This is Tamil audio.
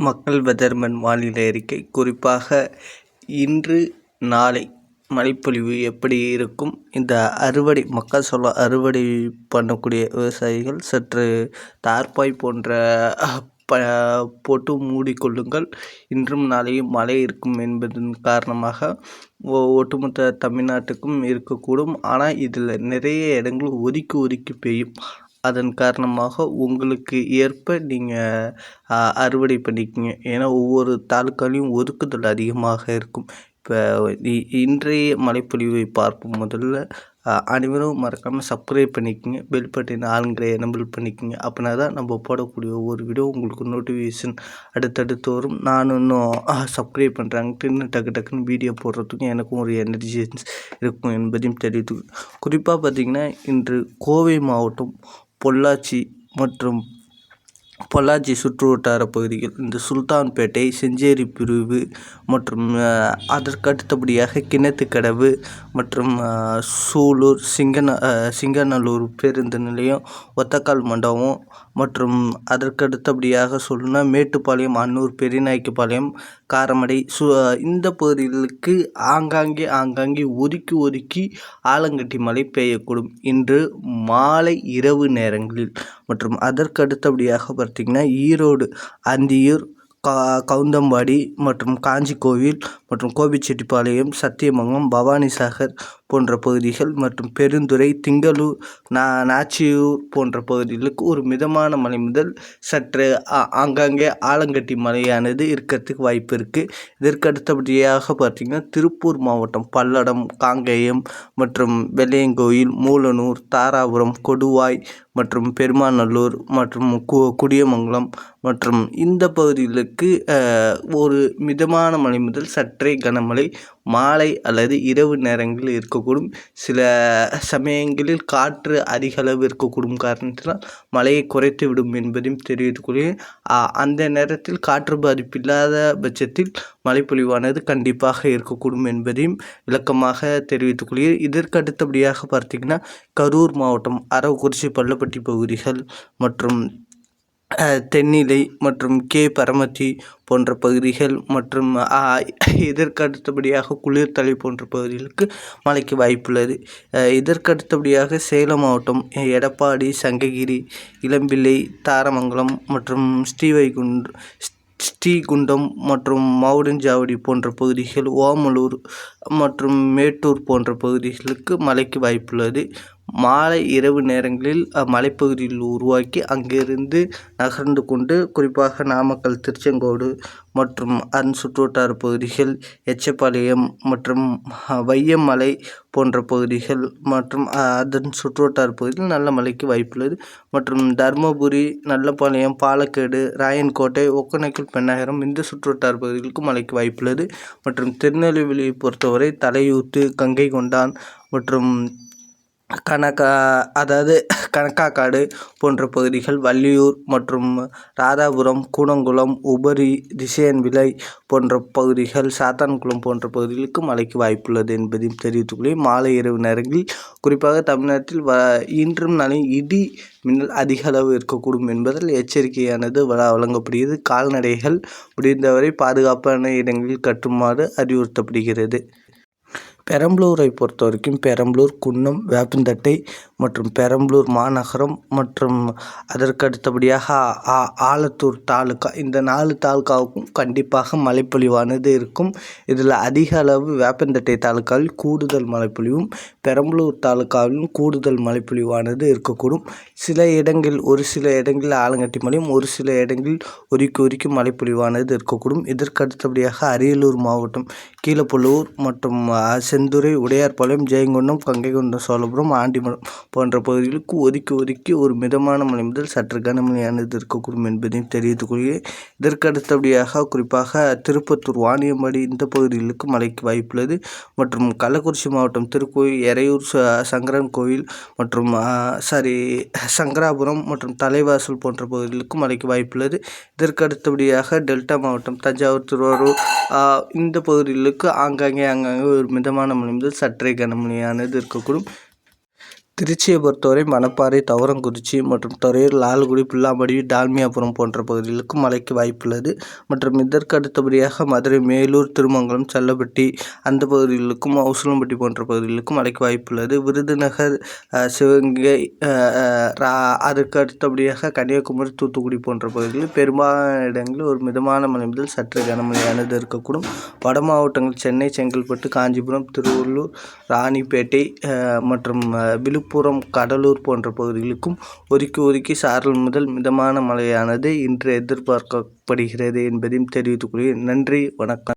மக்கள் வெதர்மன் வானிலை அறிக்கை. குறிப்பாக இன்று நாளை மழைப்பொழிவு எப்படி இருக்கும், இந்த அறுவடை மக்கள் அறுவடை பண்ணக்கூடிய விவசாயிகள் சற்று தார்ப்பாய் போன்ற போட்டு மூடிக்கொள்ளுங்கள். இன்றும் நாளையும் மழை இருக்கும் என்பதன் காரணமாக ஒட்டுமொத்த தமிழ்நாட்டுக்கும் இருக்கக்கூடும். ஆனால் இதில் நிறைய இடங்கள் ஒதுக்கி பெய்யும். அதன் காரணமாக உங்களுக்கு ஏற்ப நீங்கள் அறுவடை பண்ணிக்கங்க. ஏன்னா ஒவ்வொரு தாலுக்காலையும் ஒதுக்குதல் அதிகமாக இருக்கும். இப்போ இன்றைய மழைப்பொழிவை பார்ப்போம். முதல்ல அனைவரும் மறக்காமல் சப்ஸ்கிரைப் பண்ணிக்கோங்க. பெல் பட்டன் ஆளுங்கிற எனபிள் பண்ணிக்கோங்க. அப்படின்னா தான் நம்ம போடக்கூடிய ஒவ்வொரு வீடியோ உங்களுக்கு நோட்டிஃபிகேஷன் அடுத்தடுத்து வரும். நான் இன்னும் சப்ஸ்கிரைப் பண்ணுறாங்கட்டு இன்னும் டக்குன்னு வீடியோ போடுறதுக்கும் எனக்கும் ஒரு எனர்ஜிஸ் இருக்கும் என்பதையும் தெரிவித்து, குறிப்பாக பார்த்திங்கன்னா இன்று கோவை மாவட்டம் பொள்ளாச்சி மற்றும் பொள்ளாச்சி சுற்றுவட்டார பகுதிகள், இந்த சுல்தான்பேட்டை, செஞ்சேரி பிரிவு மற்றும் அதற்கு அடுத்தபடியாக கிணத்துக்கடவு மற்றும் சூலூர், சிங்கநல்லூர் பேருந்து நிலையம், ஒத்தக்கால் மண்டபம் மற்றும் அதற்கு அடுத்தபடியாக சொல்லணும்னா மேட்டுப்பாளையம், அன்னூர், பெரியநாயக்கபாளையம், காரமடை இந்த பகுதிகளுக்கு ஆங்காங்கே ஒதுக்கி ஆலங்கட்டி மழை பெய்யக்கூடும் இன்று மாலை இரவு நேரங்களில். மற்றும் அதற்கு அடுத்தபடியாக பார்த்திங்கன்னா ஈரோடு, அந்தியூர், கவுந்தம்பாடி மற்றும் காஞ்சிக்கோவில் மற்றும் கோபிச்செட்டிப்பாளையம், சத்தியமங்கலம், பவானிசாகர் போன்ற பகுதிகள் மற்றும் பெருந்துறை, திங்களூர், நாச்சியூர் போன்ற பகுதிகளுக்கு ஒரு மிதமான மழை முதல் சற்று ஆங்காங்கே ஆலங்கட்டி மழையானது இருக்கிறதுக்கு வாய்ப்பு இருக்குது. இதற்கு அடுத்தபடியாக பார்த்திங்கன்னா திருப்பூர் மாவட்டம் பல்லடம், காங்கேயம் மற்றும் வெள்ளையங்கோயில், மூலனூர், தாராபுரம், கொடுவாய் மற்றும் பெருமாநல்லூர் மற்றும் குடியமங்கலம் மற்றும் இந்த பகுதிகளுக்கு ஒரு மிதமான மழை முதல் சற்றே கனமழை மாலை அல்லது இரவு நேரங்களில் இருக்கக்கூடும். சில சமயங்களில் காற்று அதிக அளவு இருக்கக்கூடும் காரணத்தினால் மழையை குறைத்து விடும் என்பதையும் தெரிவித்துக்கொள்கிறேன். அந்த நேரத்தில் காற்று பாதிப்பு இல்லாத பட்சத்தில் மழைப்பொழிவானது கண்டிப்பாக இருக்கக்கூடும் என்பதையும் விளக்கமாக தெரிவித்துக்கொள்கிறேன். இதற்கு அடுத்தபடியாக பார்த்திங்கன்னா கரூர் மாவட்டம் அரவக்குறிச்சி, பள்ளப்பட்டி பகுதிகள் மற்றும் தென்னிலை மற்றும் பரமத்தி போன்ற பகுதிகள் மற்றும் இதற்கு அடுத்தபடியாக குளிர்தலை போன்ற பகுதிகளுக்கு மழைக்கு வாய்ப்புள்ளது. இதற்கு அடுத்தபடியாக சேலம் மாவட்டம் எடப்பாடி, சங்ககிரி, இளம்பிள்ளை, தாரமங்கலம் மற்றும் ஸ்ரீகுண்டம் மற்றும் மவுடஞ்சாவடி போன்ற பகுதிகள், ஓமலூர் மற்றும் மேட்டூர் போன்ற பகுதிகளுக்கு மழைக்கு வாய்ப்புள்ளது. மாலை இரவு நேரங்களில் மலைப்பகுதியில் உருவாக்கி அங்கிருந்து நகர்ந்து கொண்டு குறிப்பாக நாமக்கல், திருச்செங்கோடு மற்றும் அதன் சுற்றுவட்டார பகுதிகள், எச்சப்பாளையம் மற்றும் வையமலை போன்ற பகுதிகள் மற்றும் அதன் சுற்றுவட்டார பகுதியில் நல்ல மழைக்கு வாய்ப்புள்ளது. மற்றும் தருமபுரி, நல்லபாளையம், பாலக்கேடு, ராயன்கோட்டை, ஒகேனக்கல், பென்னாகரம் இந்த சுற்றுவட்டார பகுதிகளுக்கு மழைக்கு வாய்ப்புள்ளது. மற்றும் திருநெல்வேலியை பொறுத்தவரை தலையூத்து, கங்கைகொண்டான் மற்றும் கணக்காக்காடு போன்ற பகுதிகள், வள்ளியூர் மற்றும் ராதாபுரம், கூடங்குளம், உபரி, திசையன்விளை போன்ற பகுதிகள், சாத்தான்குளம் போன்ற பகுதிகளுக்கு மழைக்கு வாய்ப்புள்ளது என்பதையும் தெரிவித்துக்கொள்கிறேன். மாலை இரவு நேரங்களில் குறிப்பாக தமிழ்நாட்டில் இன்றும் நாளை இடி மின்னல் அதிக அளவு இருக்கக்கூடும் என்பதால் எச்சரிக்கையானது வழங்கப்படுகிறது. கால்நடைகள் முடிந்தவரை பாதுகாப்பான இடங்களில் கட்டுமாறு அறிவுறுத்தப்படுகிறது. பெரம்பலூரை பொறுத்த வரைக்கும் பெரம்பலூர், குன்னம், வேப்பந்தட்டை மற்றும் பெரம்பலூர் மாநகரம் மற்றும் அதற்கு அடுத்தபடியாக ஆலத்தூர் தாலுக்கா, இந்த 4 தாலுக்காவுக்கும் கண்டிப்பாக மழைப்பொழிவானது இருக்கும். இதில் அதிக அளவு வேப்பந்தட்டை தாலுக்காவில் கூடுதல் மழைப்பொழிவும், பெரம்பலூர் தாலுக்காவிலும் கூடுதல் மழைப்பொழிவானது இருக்கக்கூடும். ஒரு சில இடங்களில் ஆலங்கட்டி மழையும், ஒரு சில இடங்களில் ஒதுக்கி மழைப்பொழிவானது இருக்கக்கூடும். இதற்கு அடுத்தபடியாக அரியலூர் மாவட்டம் கீழப்பழுவூர் மற்றும் செந்துறை, உடையார்பாளையம், ஜெயங்கொண்டம், கங்கைகொண்டம், சோழபுரம், ஆண்டிமடம் போன்ற பகுதிகளுக்கு ஒதுக்கி ஒரு மிதமான மழை முதல் சற்று கனமழையானது இருக்கக்கூடும் என்பதையும் தெரிவித்துக் கொள்கிறேன். இதற்கு அடுத்தபடியாக குறிப்பாக திருப்பத்தூர், வாணியம்பாடி இந்த பகுதிகளுக்கு மழைக்கு வாய்ப்புள்ளது. மற்றும் கள்ளக்குறிச்சி மாவட்டம் திருக்கோயில், எறையூர், சங்கரன் கோவில் மற்றும் சங்கராபுரம் மற்றும் தலைவாசல் போன்ற பகுதிகளுக்கு மழைக்கு வாய்ப்புள்ளது. இதற்கு அடுத்தபடியாக டெல்டா மாவட்டம் தஞ்சாவூர், திருவாரூர் இந்த பகுதிகளுக்கு ஆங்காங்கே ஒரு மிதமான மழை முதல் சற்றே கனமழையானது இருக்கக்கூடும். திருச்சியை பொறுத்தவரை மணப்பாறை, துவரங்குறிச்சி மற்றும் துறையூர், லால்குடி, புல்லாம்படி, டால்மியாபுரம் போன்ற பகுதிகளுக்கும் மழைக்கு வாய்ப்புள்ளது. மற்றும் இதற்கு அடுத்தபடியாக மதுரை, மேலூர், திருமங்கலம், செல்லப்பட்டி அந்த பகுதிகளுக்கும், உசிலம்பட்டி போன்ற பகுதிகளுக்கும் மழைக்கு வாய்ப்புள்ளது. விருதுநகர், சிவகங்கை, அதற்கு அடுத்தபடியாக கன்னியாகுமரி, தூத்துக்குடி போன்ற பகுதிகளில் பெரும்பாலான இடங்களில் ஒரு மிதமான மழை முதல் சற்று கனமழையானது இருக்கக்கூடும். வட மாவட்டங்கள் சென்னை, செங்கல்பட்டு, காஞ்சிபுரம், திருவள்ளூர், ராணிப்பேட்டை மற்றும் விழுப்புரம், கடலூர் போன்ற பகுதிகளுக்கும் ஒதுக்கி சாரல் முதல் மிதமான மழையானது இன்று எதிர்பார்க்கப்படுகிறது என்பதையும் தெரிவித்துக் கொள்கிறேன். நன்றி, வணக்கம்.